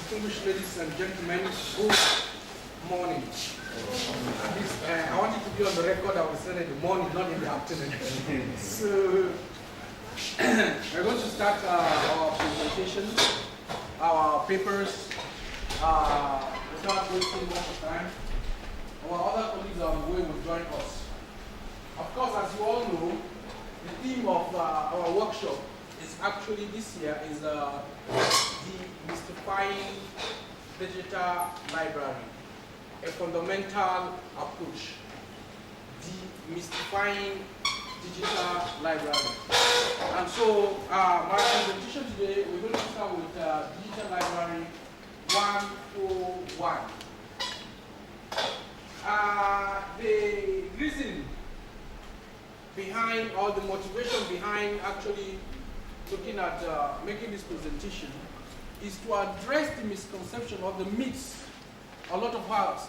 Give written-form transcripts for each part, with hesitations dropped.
Distinguished ladies and gentlemen, good morning. I want it to be on the record. I was saying in the morning, not in the afternoon. So, we're going to start our presentation, our papers, without wasting much time. Our other colleagues on the way will join us. Of course, as you all know, the theme of our workshop is actually this year is Demystifying Digital Library, a fundamental approach. Demystifying Digital Library. And so, my presentation today, we're going to start with Digital Library 101. The reason behind, or the motivation behind actually looking at making this presentation is to address the misconception or the myths a lot of us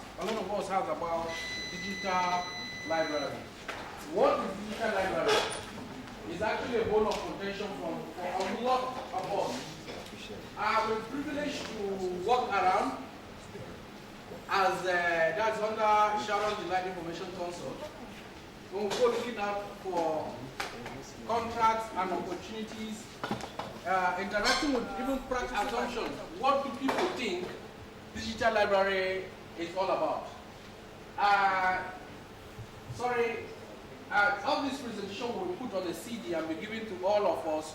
have about digital library. What is digital library? Is actually a bone of contention for a lot of us. I've been privileged to walk around as that's under Sharon Delight Information Consult. We'll go looking out for contracts and opportunities, interacting with even practice assumptions. What do people think digital library is all about? All this presentation will be put on a CD and be given to all of us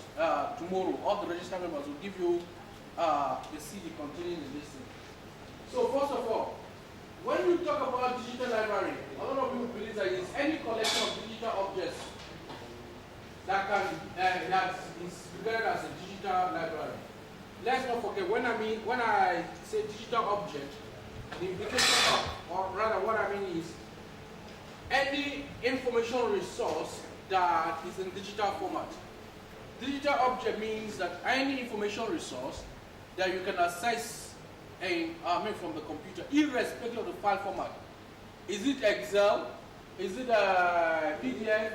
tomorrow. All the registered members will give you the CD containing the listing. So first of all, when you talk about digital library, a lot of people believe that it's any collection of digital objects that is regarded as a digital library. Let's not forget, when I say digital object, the implication of, or rather what I mean is any information resource that is in digital format. Digital object means that any information resource that you can access from the computer, irrespective of the file format. Is it Excel? Is it a PDF?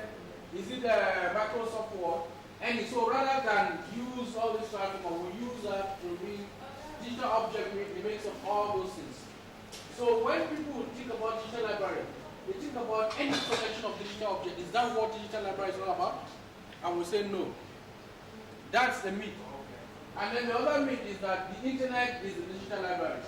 Is it a Microsoft Word? And so rather than use all this file format, we use that to read digital object remains of all those things. So when people think about digital library, they think about any collection of digital objects. Is that what digital library is all about? And we say no. That's the myth. And then the other myth is that the internet is a digital library.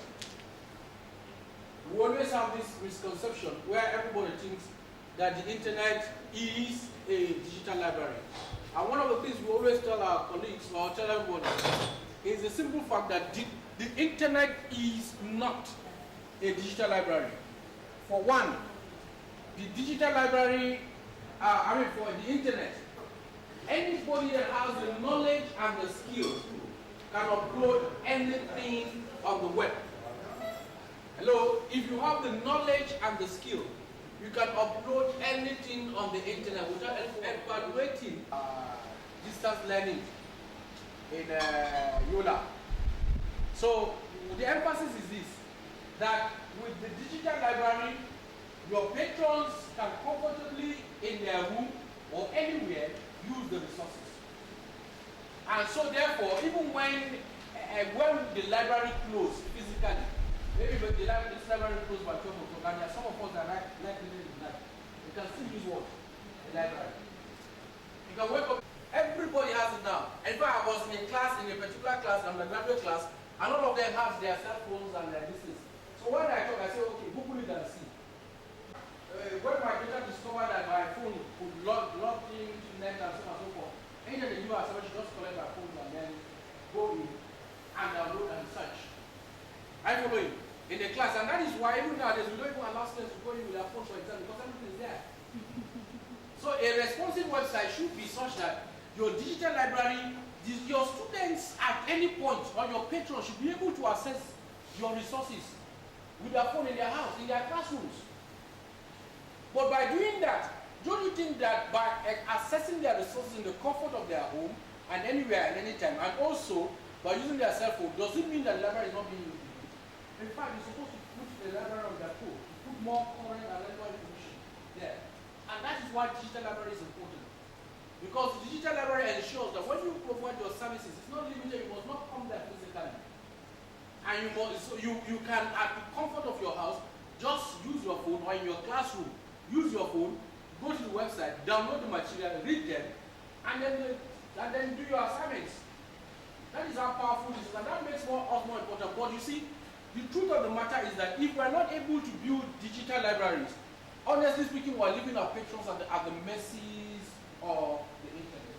We always have this misconception where everybody thinks that the internet is a digital library. And one of the things we always tell our colleagues or tell everybody is the simple fact that the internet is not a digital library. For one, the digital library, for the internet, anybody that has the knowledge and the skills can upload anything on the web. Hello? If you have the knowledge and the skill, you can upload anything on the internet without evaluating distance learning in YOLA. So the emphasis is this, that with the digital library, your patrons can comfortably in their room or anywhere use the resources. And so therefore, even when the library closed physically, maybe the library closed by 12 o'clock, and there are some of us that like living in the night, you can still use what? The library. You can wake up, everybody has it now. In fact, I was in a class, in a particular class, an undergraduate class, and all of them have their cell phones and their distance. So when I talk, I say, okay, Google it and see. When my daughter discovered that my phone could log into the net and so on and so forth, either the new she just collect her phone and then go in and download and search. I follow you in the class, and that is why even nowadays we don't even allow students to go in with their phone for exam because everything is there. So a responsive website should be such that your digital library, your students at any point or your patrons should be able to access your resources with their phone in their house, in their classrooms. But by doing that, don't you think that by accessing their resources in the comfort of their home and anywhere and anytime, and also by using their cell phone, does it mean that the library is not being used? In fact, you're supposed to put the library on their phone, put more current and relevant information there. And that is why digital library is important. Because the digital library ensures that when you provide your services, it's not limited, you must not come there physically. And so you can, at the comfort of your house, just use your phone, or in your classroom, use your phone, go to the website, download the material, read them, and then do your assignments. That is how powerful this is, and that makes us more important. But you see, the truth of the matter is that if we are not able to build digital libraries, honestly speaking, we are leaving our patrons at the mercies of the internet.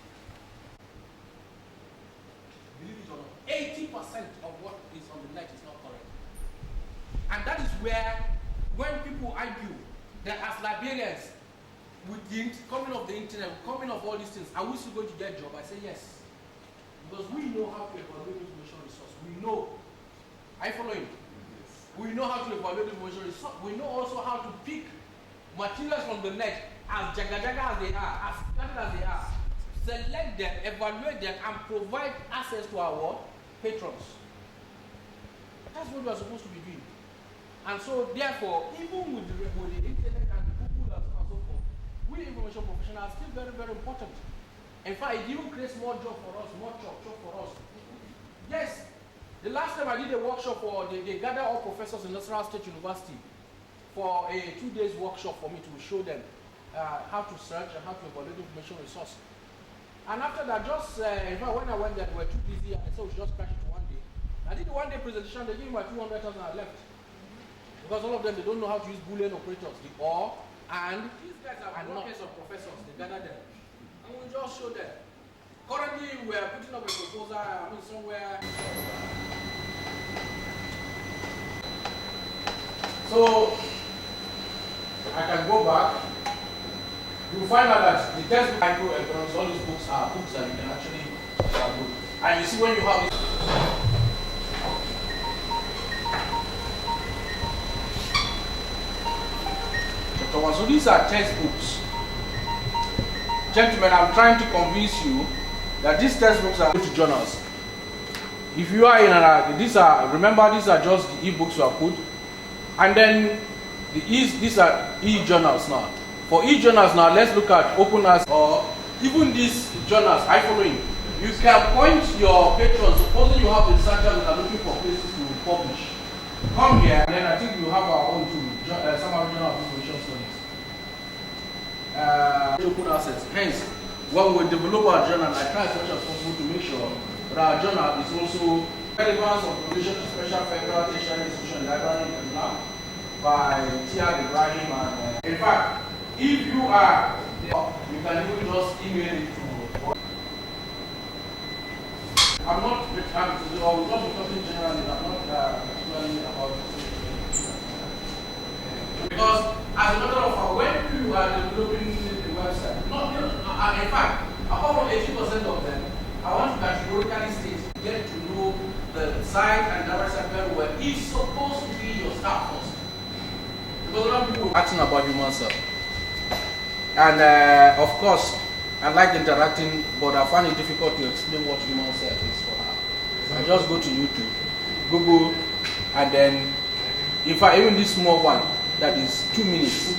Believe it or not, 80% of what is on the net is not correct. And that is where, when people argue that as librarians, with the coming of the internet, with coming of all these things, are we still going to get a job? I say yes. Because we know how to evaluate information resource. We know. Are you following? Yes. We know how to evaluate information resource. We know also how to pick materials from the net, as jaga-jaga as they are, as scattered as they are. Select them, evaluate them, and provide access to our patrons. That's what we are supposed to be doing. And so, therefore, even with the internet and Google and so on and so forth, we information professionals are still very, very important. In fact, it even creates more job for us, more job for us. Yes, the last time I did a workshop for, they gathered all professors in National State University for a 2 days workshop for me to show them how to search and how to evaluate information resource. And after that, just, in fact, when I went there, they were too busy, and I said we should just crash it one day. I did the 1 day presentation, they gave me my 200,000 and I left. Because all of them, they don't know how to use Boolean operators, the OR, and these guys are workers of professors, they gather them. And we just show them. Currently, we are putting up a proposal, somewhere. So, I can go back. You find out that the textbook microeconomics, all these books are books that you can actually download. And you see when you have this. So these are textbooks. Gentlemen, I'm trying to convince you that these textbooks are to journals. If you are in remember these are just the e-books you have put. And then these are e-journals now. For e-journals now, let's look at open as, or even these journals, I following. You can point your patrons, supposing you have researchers that are looking for places to publish. Come here, and then I think you have our own tool, some Journal of Information Studies. Open assets. Hence, when we develop our journal, I try as much as possible to make sure that our journal is also relevance of donation to special federal tertiary institution library in Kaduna by T.R. Ibrahim. And in fact, if you are there, you can even just email it to. I'm not, or we'll just be talking generally, I'm not particularly about it. Because as a matter of fact, when you are developing the website, in fact, about 80% of them, I want to categorically state, get to know the site and the website very well. It's supposed to be your staff first. Because a lot of people are asking about human self. And of course, I like interacting, but I find it difficult to explain what human self is for her. So I just go to YouTube, Google, and then, if I even this small one, that is 2 minutes,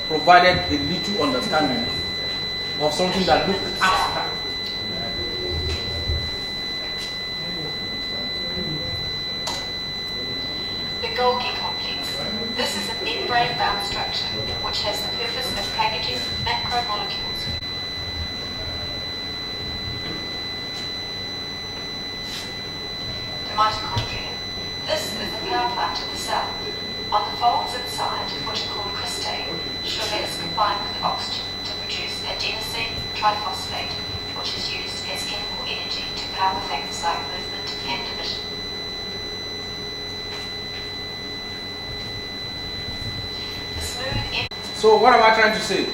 provided a little understanding of something that looks abstract. The Golgi complex. This is a membrane-bound structure which has the purpose of packaging macromolecules. The mitochondria. This is the power plant of the cell. On the folds inside, which are called cristae, sugar is combined with oxygen to produce adenosine triphosphate, which is used as chemical energy to power things like movement and division. So what am I trying to say?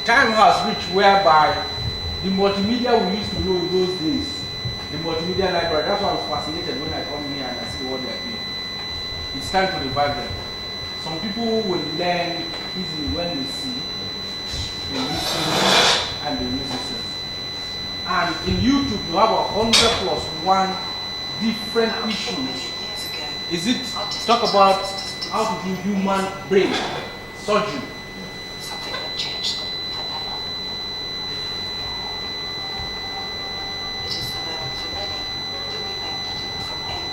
Time has reached whereby the multimedia we used to know in those days, the multimedia library, that's why I was fascinated when I come here and I see what they are doing. It's time to revive them. Some people will learn easily when they see, they listen, and they use it. And in YouTube, you have 100+1 different issues. Is it talk about how to do human brain surgery? Something that changed forever. It is the moment for many that we make the leap from aim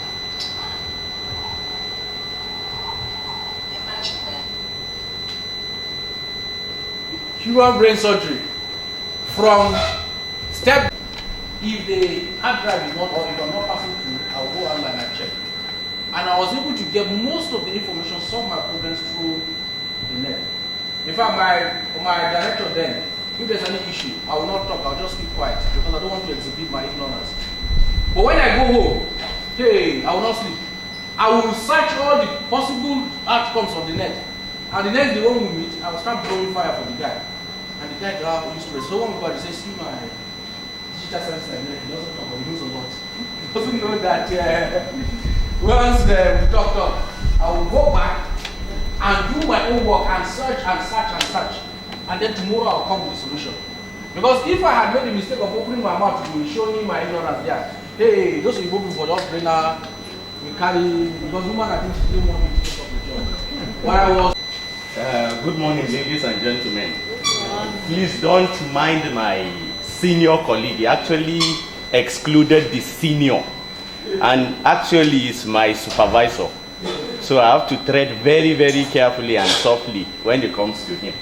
human brain surgery from step. If the hard drive is not, or if I'm not passing through, I'll go online and check. And I was able to get most of the information, solve my problems through the net. In fact, my director then, if there's any issue, I will not talk, I'll just keep quiet because I don't want to exhibit my ignorance. But when I go home, hey, I will not sleep. I will search all the possible outcomes of the net. And the next day when we meet, I will start blowing fire for the guy. And the guy will have useless. So one guy says, see my digital science like that, he doesn't know, but he knows a lot. He doesn't know that once we talk, I will go back and do my own work and search and search and search. And then tomorrow I'll come with a solution. Because if I had made the mistake of opening my mouth to showing my ignorance there, hey, those people for just trainer, we carry, because woman I think she didn't want me to take up the job. When I was good morning, ladies and gentlemen. Please don't mind my senior colleague. He actually excluded the senior, and actually is my supervisor. So I have to tread very, very carefully and softly when it comes to him.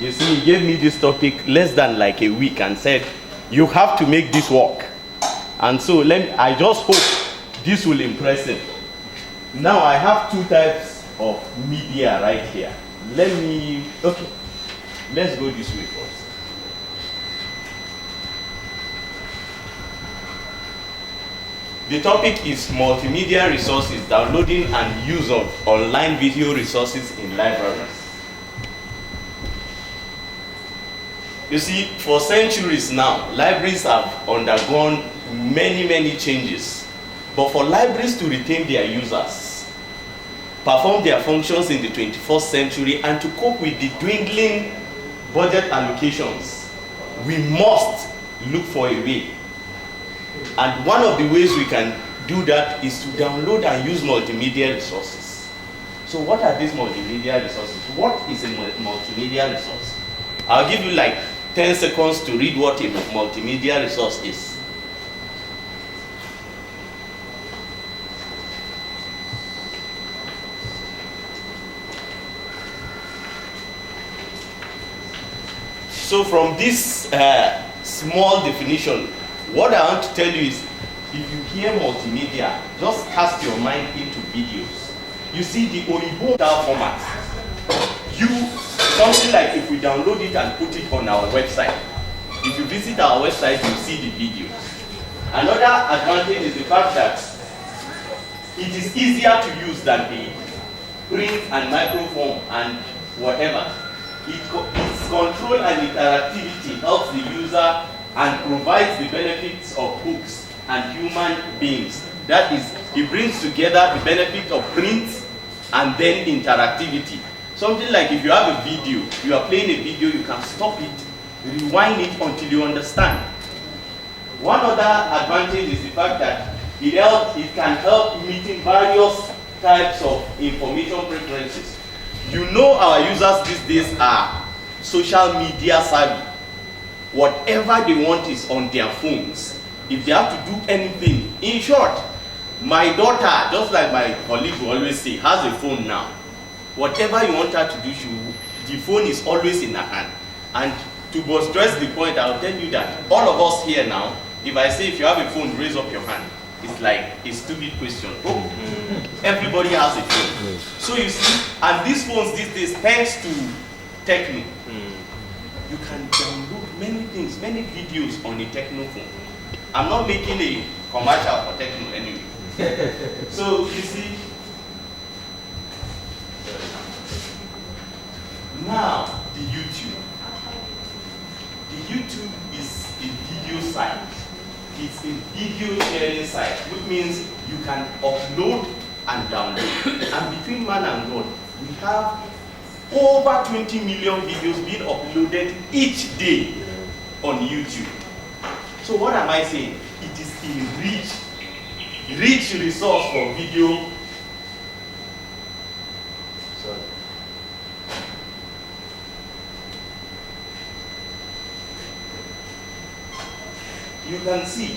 You see, he gave me this topic less than like a week and said, you have to make this work. And so I just hope this will impress him. Now I have two types of media right here. Okay, let's go this way first. The topic is multimedia resources, downloading and use of online video resources in libraries. You see, for centuries now, libraries have undergone many, many changes. But for libraries to retain their users, perform their functions in the 21st century, and to cope with the dwindling budget allocations, we must look for a way. And one of the ways we can do that is to download and use multimedia resources. So what are these multimedia resources? What is a multimedia resource? I'll give you like 10 seconds to read what a multimedia resource is. So from this small definition, what I want to tell you is, if you hear multimedia, just cast your mind into videos. You see the Oyibo style format. Something like if we download it and put it on our website. If you visit our website, you see the videos. Another advantage is the fact that it is easier to use than the print and microform and whatever. Its control and interactivity helps the user and provides the benefits of books and human beings. That is, it brings together the benefit of print and then interactivity. Something like if you have a video, you are playing a video, you can stop it, rewind it until you understand. One other advantage is the fact that it can help meeting various types of information preferences. You know our users these days are social media savvy. Whatever they want is on their phones. If they have to do anything, in short, my daughter, just like my colleague will always say, has a phone now. Whatever you want her to do, the phone is always in her hand. And to stress the point, I'll tell you that all of us here now, if I say if you have a phone, raise up your hand, it's like a stupid question. Oh, everybody has a phone. So you see, and these phones these days, thanks to Techno, you can download many things, many videos on a Techno phone. I'm not making a commercial for Techno anyway. So you see, now the YouTube. The YouTube is a video site. It's a video sharing site, which means you can upload and download. And between man and God, we have over 20 million videos being uploaded each day on YouTube. So what am I saying? It is a rich resource for video. Sorry. You can see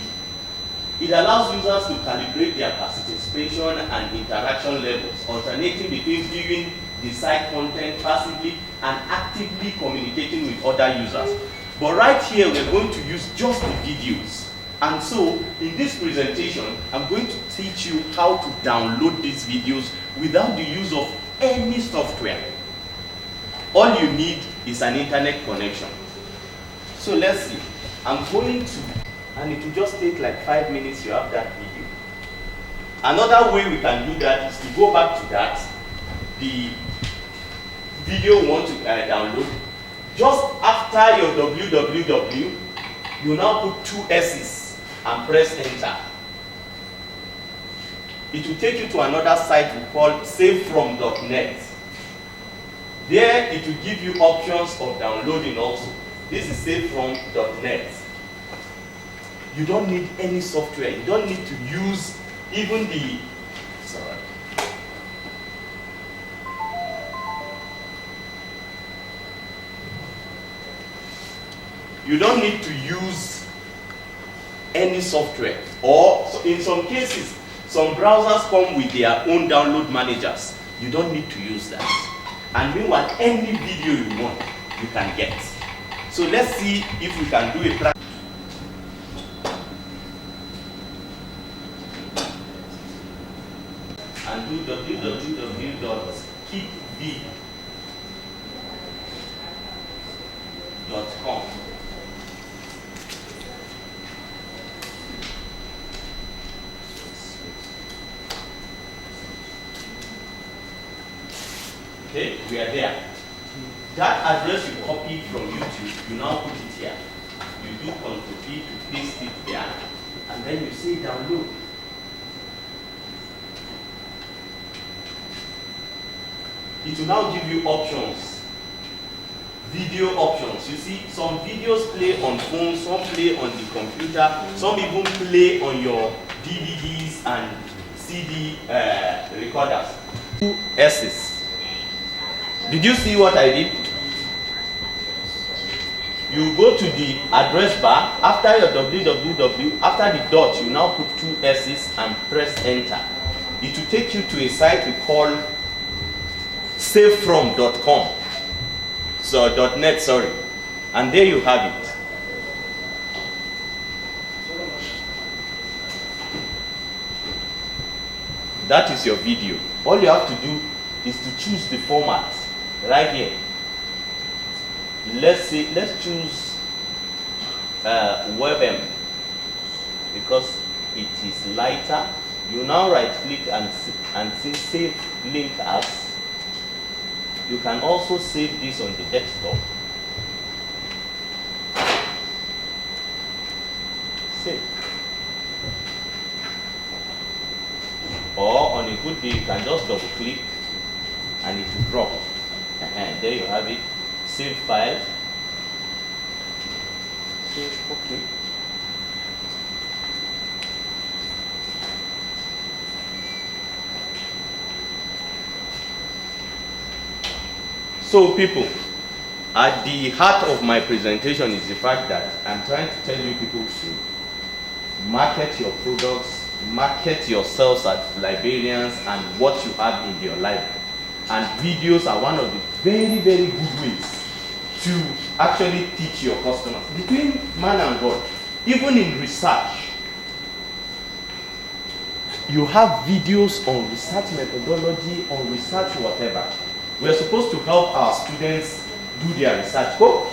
it allows users to calibrate their participation and interaction levels, alternating between viewing the site content passively and actively communicating with other users. But right here, we're going to use just the videos. And so, in this presentation, I'm going to teach you how to download these videos without the use of any software. All you need is an internet connection. So let's see. I'm going to, and it will just take like 5 minutes, you have that video. Another way we can do that is to go back to that, the video you want to download. Just after your www, you now put 2 S's and press enter. It will take you to another site we call savefrom.net. There it will give you options of downloading also. This is savefrom.net. You don't need any software. You don't need to use even the, sorry. You don't need to use any software. Or in some cases, some browsers come with their own download managers. You don't need to use that. And meanwhile, any video you want, you can get. So let's see if we can do a practice. And do www.keepv.com. Okay, we are there. That address you copied from YouTube, you now put it here. You do Ctrl+V to paste it there, and then you say download. It will now give you options. Video options. You see, some videos play on phones, some play on the computer, some even play on your DVDs and CD recorders. 2 S's. Did you see what I did? You go to the address bar, after your www, after the dot, you now put 2 S's and press enter. It will take you to a site we call savefrom.com. So .net, sorry. And there you have it. That is your video. All you have to do is to choose the format right here. Let's choose WebM because it is lighter. You now right click and see save link as. You can also save this on the desktop. Save. Or on a good day, you can just double click and it will drop. And there you have it. Save file. Save, okay. So people, at the heart of my presentation is the fact that I'm trying to tell you people to market your products, market yourselves as librarians and what you have in your library. And videos are one of the very, very good ways to actually teach your customers. Between man and God, even in research, you have videos on research methodology, on research whatever. We're supposed to help our students do their research. Go.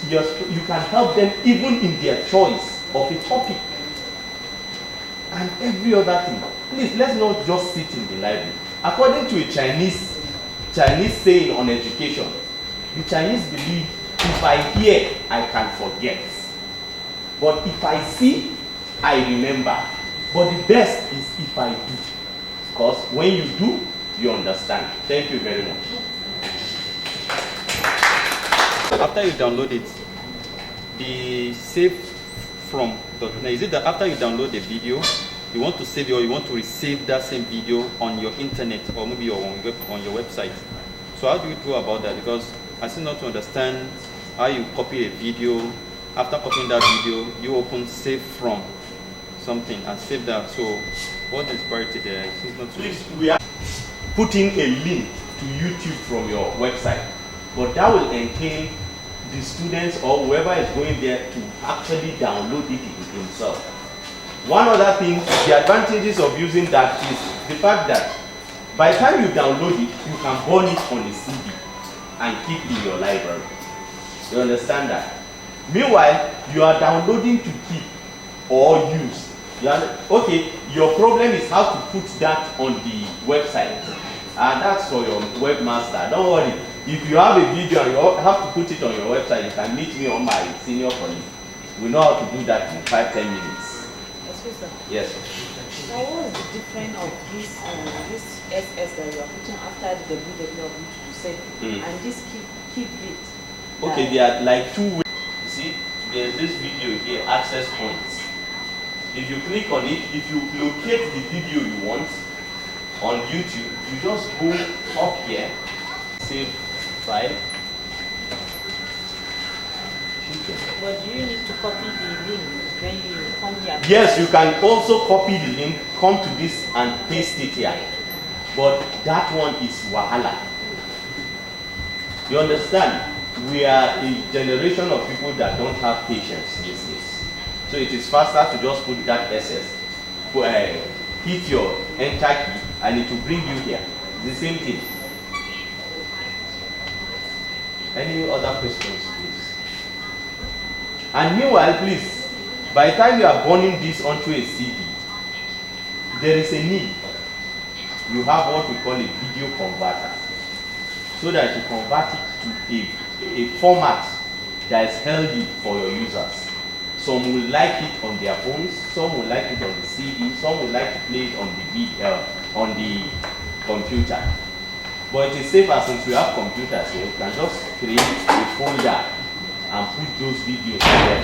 You can help them even in their choice of a topic and every other thing. Please, let's not just sit in the library. According to a Chinese saying on education, the Chinese believe if I hear, I can forget. But if I see, I remember. But the best is if I do. Because when you do, you understand. Thank you very much. After you download it, the save from, is it that after you download the video, you want to save it or you want to receive that same video on your internet or maybe on your website? So how do you go about that? Because I still not to understand how you copy a video. After copying that video, you open save from something and save that. So what is priority there? It's not. Please, we are putting a link to YouTube from your website. but that will entail the students or whoever is going there to actually download it himself. One other thing, the advantages of using that is the fact that by the time you download it, you can burn it on a CD and keep in your library. You understand that? Meanwhile, you are downloading to keep or use. Okay, your problem is how to put that on the website. And that's for your webmaster. Don't worry. If you have a video and you have to put it on your website, you can meet me on my senior colleague. We know how to do that in 5-10 minutes. Excuse me. Yes. Now, what is the difference of this SS that you are putting after the www of which you said, and this keep it? Okay, there are like two ways. You see, there's this video here, access points. If you click on it, if you locate the video you want on YouTube, you just go up here, save file. But do you need to copy the link when you come here? Yes, you can also copy the link, come to this and paste it here. But that one is wahala. You understand? We are a generation of people that don't have patience these days. So it is faster to just put that SS, hit your enter key, and it will bring you here. It's the same thing. Any other questions, please? And meanwhile, please, by the time you are burning this onto a CD, there is a need. You have what we call a video converter, so that you convert it to a format that is healthy for your users. Some will like it on their phones, some will like it on the CD, some will like to play it on the video, on the computer. But it is safer since we have computers here, you can just create a folder and put those videos there.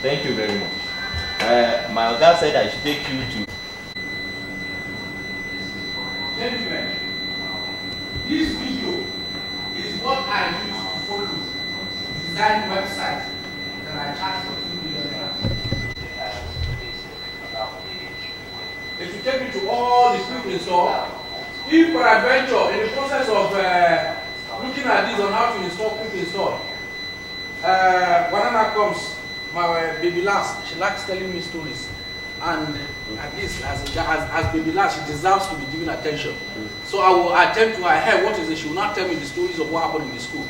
Thank you very much. My other said I should take you to. Gentlemen, this video is what I use to follow design website that I charge for 2 million naira. If you take me to all the quick install, if peradventure in the process of looking at this on how to install quick install, banana comes, my baby last, she likes telling me stories. And at least as baby last, she deserves to be given attention. So I will attempt to her, hey, what is it? She will not tell me the stories of what happened in the school.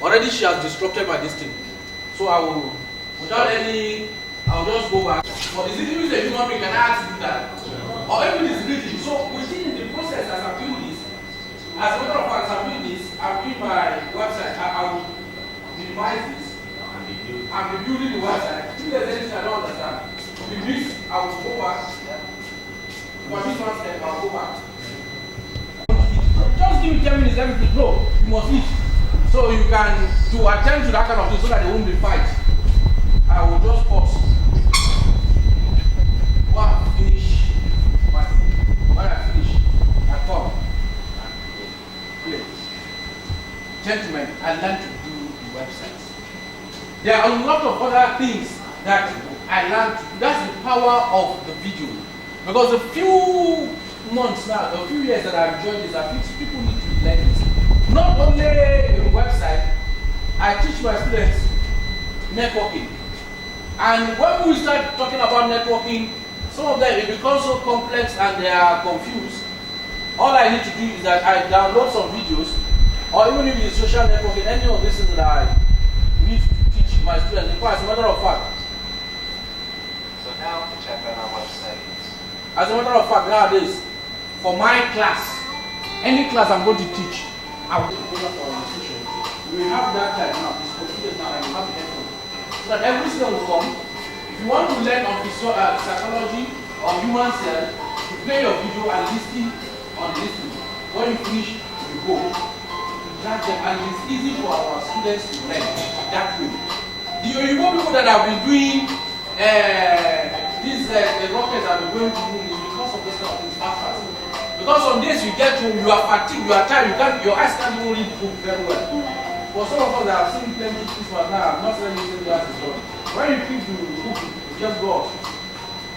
Already she has disrupted my this thing. So I will, without any, I'll just go back. But is it even a human being? Can I ask you that? Or if it is written, so within the process as I'm doing this, as a matter of fact, as I'm doing this, I'm doing my website, I will minimize this. I'm rebuilding the website. If there's anything I don't understand, with this, I will go back. For this one step, I'll go back. Just give me 10 minutes, let me know. You must eat. So you can, to attend to that kind of thing so that there won't be fight. I will just pause. One, finish. When I finish, I come and play. Gentlemen, I learned to do the website. There are a lot of other things that I learned. That's the power of the video. Because a few months now, a few years that I've joined this, I think people need to learn this. Not only a website, I teach my students networking. And when we start talking about networking, some of them, it becomes so complex and they are confused. All I need to do is that I download some videos, or even if it's social networking, any of these things that I need to teach my students. In fact, as a matter of fact, so now to check out our website. As a matter of fact, nowadays, for my class, any class I'm going to teach, I will go for an institution. We have that time now, this computers now, and you have the headphone. So that every student will come. If you want to learn on psychology or human cell, you play your video and listen on the listen. When you finish, you go. You drag them, and it's easy for our students to learn that way. The Yoruba people that have been doing these rockets have been going to moon is because of this kind of things fast. Because some days you get home, you are fatigued, you are tired, your eyes can't even read the book very well. For some of us that have seen plenty of this one now, I'm not saying this class is done. When you pick the book, you just go off.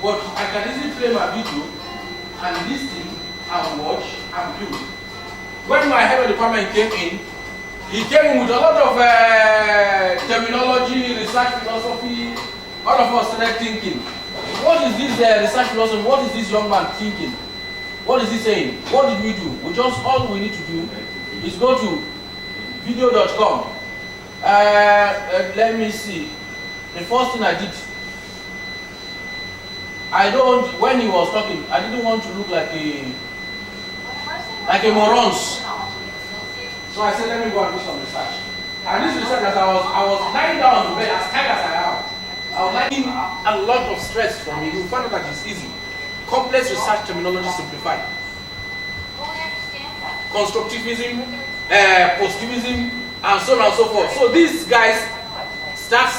But I can easily play my video and listen and watch and view. When my head of department came in, He came with a lot of terminology, research philosophy. All of us started thinking, what is this research philosophy? What is this young man thinking? What is he saying? What did we do? All we need to do is go to video.com. Let me see. The first thing I did, when he was talking, I didn't want to look like a morons. So I said, let me go and do some research. And this research, as I was lying down on the bed, as tired as I am, I was lying a lot of stress from me. You find out that it's easy. Complex research terminology simplified. Constructivism, positivism, and so on and so forth. So these guys start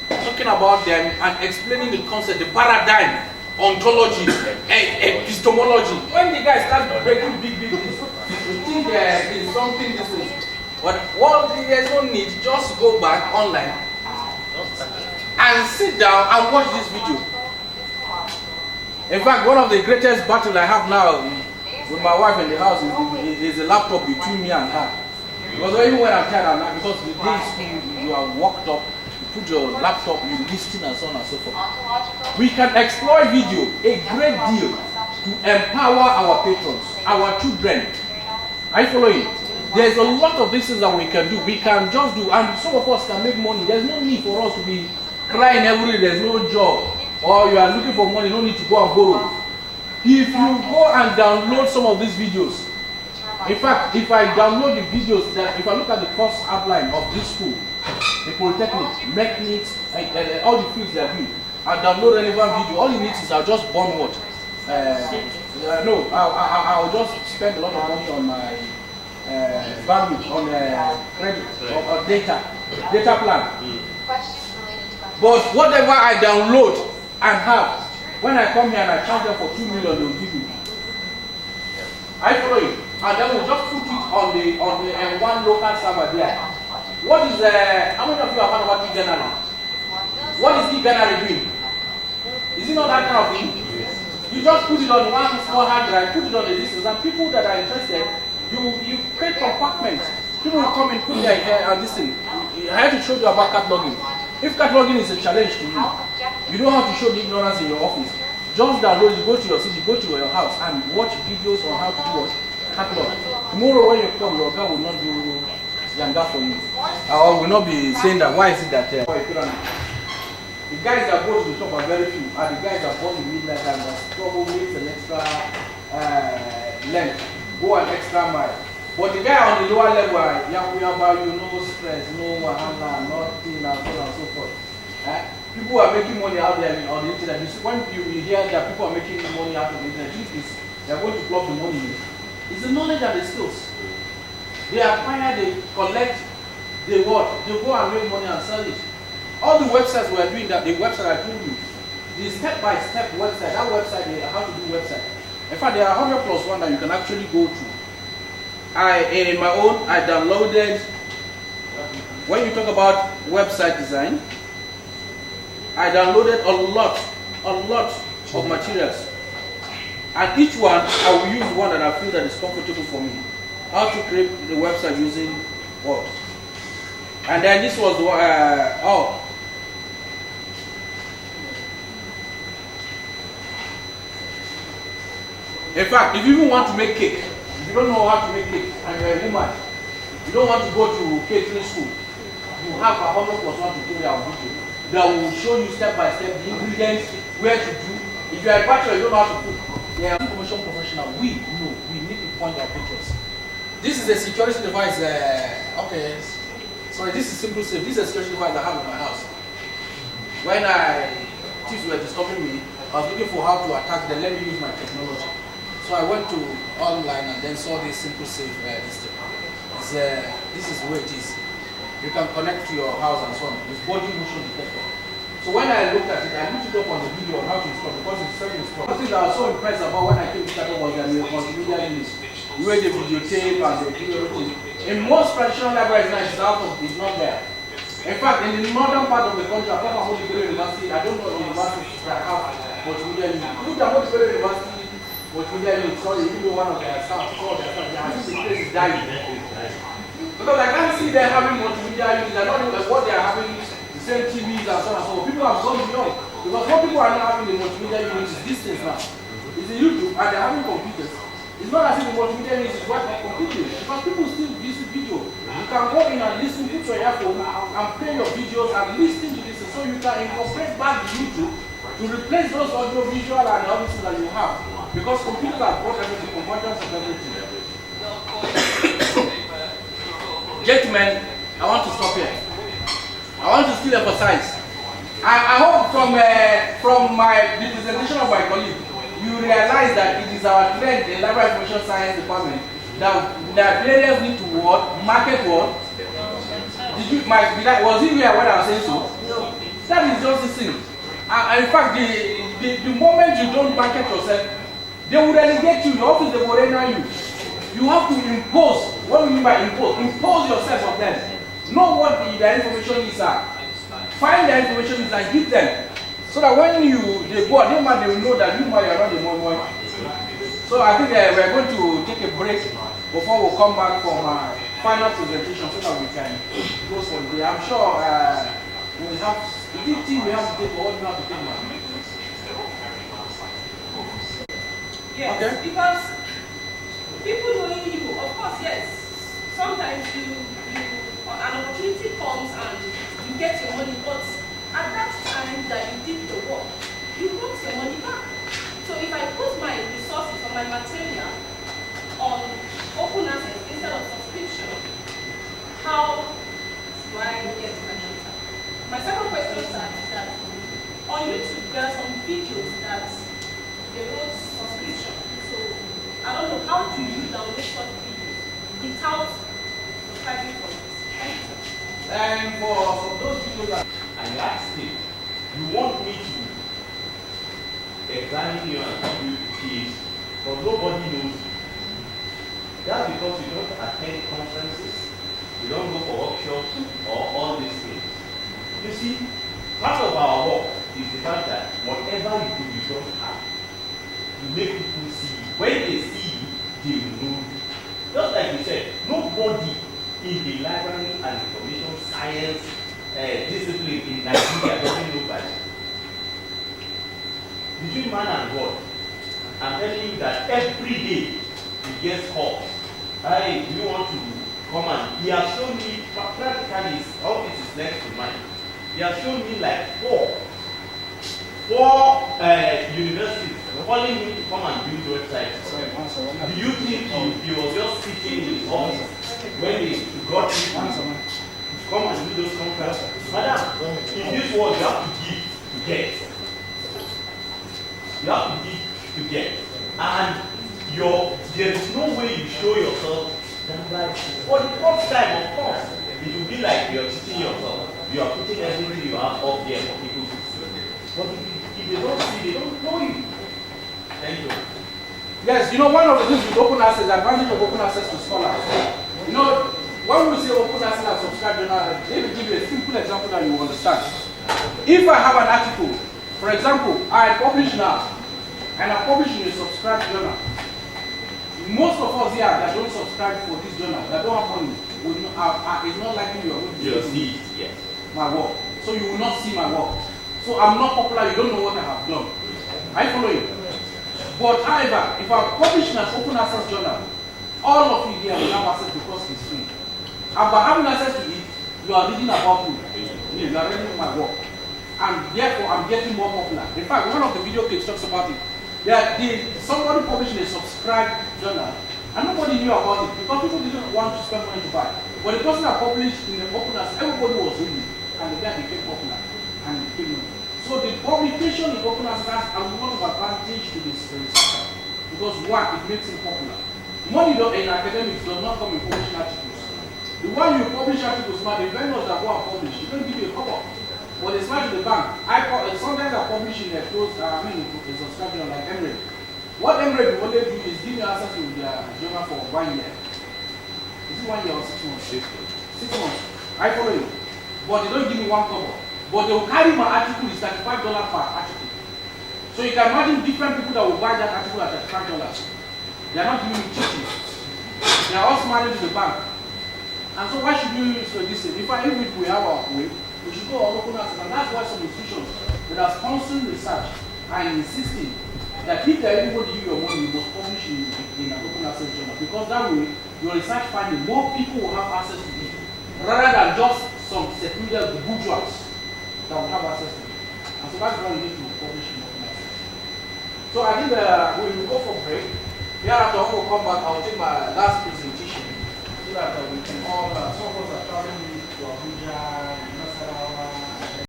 talking about them and explaining the concept, the paradigm, ontology, epistemology. When the guys start breaking big things, you think there is something different. But there's no need, just go back online and sit down and watch this video. In fact, one of the greatest battles I have now with my wife in the house is a laptop between me and her. Because even when I'm tired, because the day school, you are walked up, you put your laptop, you listen and so on and so forth. We can exploit video a great deal to empower our patrons, our children. Are you following? There's a lot of things that we can do. We can just do, and some of us can make money. There's no need for us to be crying every day. There's no job, or you are looking for money. No need to go and borrow. If you go and download some of these videos, in fact, if I download the videos, if I look at the course outline of this school, the Polytechnic, mechanics, all the fields they are doing, I download relevant video. All you need is I'll just burn what? I'll just spend a lot of money on my bandwidth, on credit or data plan. But whatever I download and have, when I come here and I charge them for 2 million, they will give me. I follow it, and then we'll just put it on the one local server there. What is how many of you have heard about e-gallery? What is e-gallery doing? Is it not that kind of thing? You just put it on one small hard drive, put it on the distance, and people that are interested, you create compartments. People will come and put their hair and this thing. I have to show you about cataloging. If cataloging is a challenge to you, you don't have to show the ignorance in your office. Just download it, go to your city, go to your house, and watch videos on how to do what? Catalog. Tomorrow when you come, your guy will not do Yanga for you. Or will not be saying that, why is it that the guys that go to the top are very few, are the guys that born in midnight and that struggle makes an extra length, go an extra mile. But the guy on the lower level, no stress, no wahala, nothing, and so on and so forth. People are making money out there on the internet. You see, when you hear that people are making money out of the internet, they are going to plug the money in. It's the knowledge and the skills. They acquire, they collect, they what? They go and make money and sell it. All the websites we are doing that, the website I told you, the step-by-step website, that website, how to do website. In fact, there are 100+1 that you can actually go to. In my own, I downloaded, when you talk about website design, I downloaded a lot of materials. And each one, I will use one that I feel that is comfortable for me. How to create the website using Word. And then this was the in fact, if you even want to make cake, if you don't know how to make cake and you're a woman, you don't want to go to catering school, you have a 100+1 tutorial video that will show you step by step the ingredients, where to do. If you are a bachelor, you don't know how to cook. Yeah, information professional, we know, we need to point our pictures. This is a security device, sorry, this is simple safe. This is a security device I have in my house. When thieves were disturbing me, I was looking for how to attack them. Let me use my technology. So I went to online and then saw this simple safe this is the way it is. You can connect to your house and so on. It's body motion detector. So when I looked at it, I looked it up on the video on how to install because it's very installed. One thing that I was so impressed about when I came to Kaita was that we were multimedia units. You where the videotape and the do everything. In most traditional libraries now, it's not there. In fact, in the northern part of the country, apart from Polytechnic University, I don't know the universities that have multimedia units. Look at Polytechnic University, multimedia units, sorry, even though one of their staff called their staff, I think the place is dying. Because I can't see them having multimedia units. They're not doing what they are having, the same TVs and so on and so on. People have gone beyond. Because what people are not having the multimedia units is distance now. It's in YouTube and they're having computers. It's not as if the multimedia units is working completely. Because people still visit video. You can go in and listen, put your earphone and play your videos and listen to this. So you can incorporate back the YouTube to replace those audio, visual and all things that you have. Because computers have brought everything, convergence of everything. Gentlemen, I want to stop here. I want to still emphasize. I hope from the presentation of my colleague, you realize that it is our trend in Library Information Science Department that librarians need to what? Market what? Was he here when I was saying so? No. That is just the thing. In fact, the moment you don't market yourself, they will relegate you. Your office, they will render you. You have to impose. What do you mean by impose? Impose yourself on them. Know what their information is. Find their information is and give them. So that when they go out, they will know that you are not the more. So I think we're going to take a break before we come back for my final presentation so that we can go for the day. I'm sure we have the team we have to take all we have to take now. Yes, okay. Because people knowing you, of course, yes. Sometimes an opportunity comes and you get your money, but at that time that you did the work, you want your money back. So if I put my resources or my material on open access instead of subscription, how do I get my money back? My second question is that on YouTube there are some videos that they want subscription. So I don't know, how do you download such videos without subscribing for this? Thank you. And for those videos that I asked him, you want me to examine you and give you the keys, but nobody knows you. That's because you don't attend conferences, you don't go for workshops or all these things. You see, part of our work is the fact that whatever you do, you don't have. You make people see you. When they see you, they will know you. Just like you said, nobody in the library and information science discipline in Nigeria doesn't know Bible. Between man and God, I'm telling you that every day he gets calls. Hey, do you want to come and he has shown me practically his office is next to mine. He has shown me like four universities calling me to come and build websites. Do you think he was just sitting in his office when he got people to come and do those conferences? Madam, in this world you have to give to get. You have to give to get. And there is no way you show yourself that like for the first time, of course, it will be like you're teaching yourself. You are putting everything you have up there for people to see. But if they don't see, they don't know you. Thank you. yes, you know, one of the things with open access, the advantage of open access to scholars. You know, when we say open access and subscribe journal, let me give you a simple example that you understand. If I have an article, for example, I publish now, and I publish in a subscribed journal. Most of us here that don't subscribe for this journal, that don't have money, it's not likely you are going to see my work. So you will not see my work. So I'm not popular, you don't know what I have done. I follow you. But however, if I publish in an open access journal, all of you here will have access because it's free. And by having access to it, you are reading about me. You are reading my work. And therefore, I'm getting more popular. In fact, one of the video clips talks about it. Somebody published in a subscribed journal, and nobody knew about it because people didn't want to spend money to buy. But the person that published in the open access, everybody was reading, and the guy became popular and became known. So the publication in open access has a lot of advantage to this researcher because one, it makes him popular. Money in academics does not come in publishing articles. The one you publish articles, now the vendors that go and publish, you don't give you a cover. But it's not to the bank. Sometimes I publish in a closed, a subscription like Emirates. What Emirates will only do is give me access to their journal for 1 year. Is it 1 year or 6 months? 6 months. I follow you. But they don't give me one cover. But they will carry my article, it's $35 per article. So you can imagine different people that will buy that article at $35. They are not giving me cheating. They are all smiling to the bank. And so why should we use this? If we have our way, we should go on open access. And that's why some institutions that are sponsoring research are insisting that if they're able to give you your money, you must publish in an open access journal. Because that way, your research finding, more people will have access to it, rather than just some secluded bourgeois that will have access to it. And so that's why we need to publish in open access. So I think we will go for break. Thereafter, when we come back, I'll take my last presentation so that we can all, some of us are traveling to Abuja.